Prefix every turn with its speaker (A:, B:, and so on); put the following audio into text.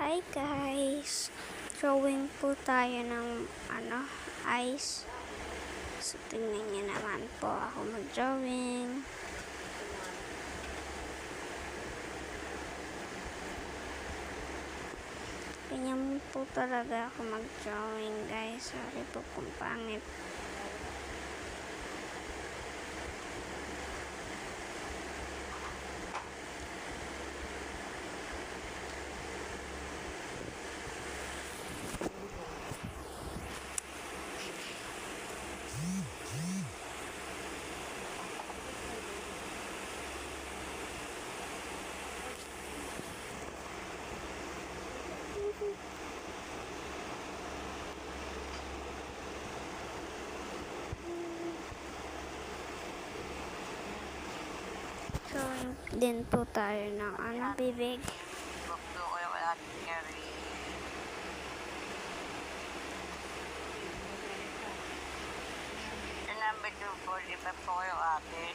A: Hi guys! Drawing po tayo ng ice. So tingnan niyo naman po ako mag-drawing. Ganyan po talaga ako mag-drawing guys. Sorry po kung pangit. Drawing din po tayo ng bibig.
B: Bukdo ko yung ating Gary. Yung number 2 po, di ba po yung atin?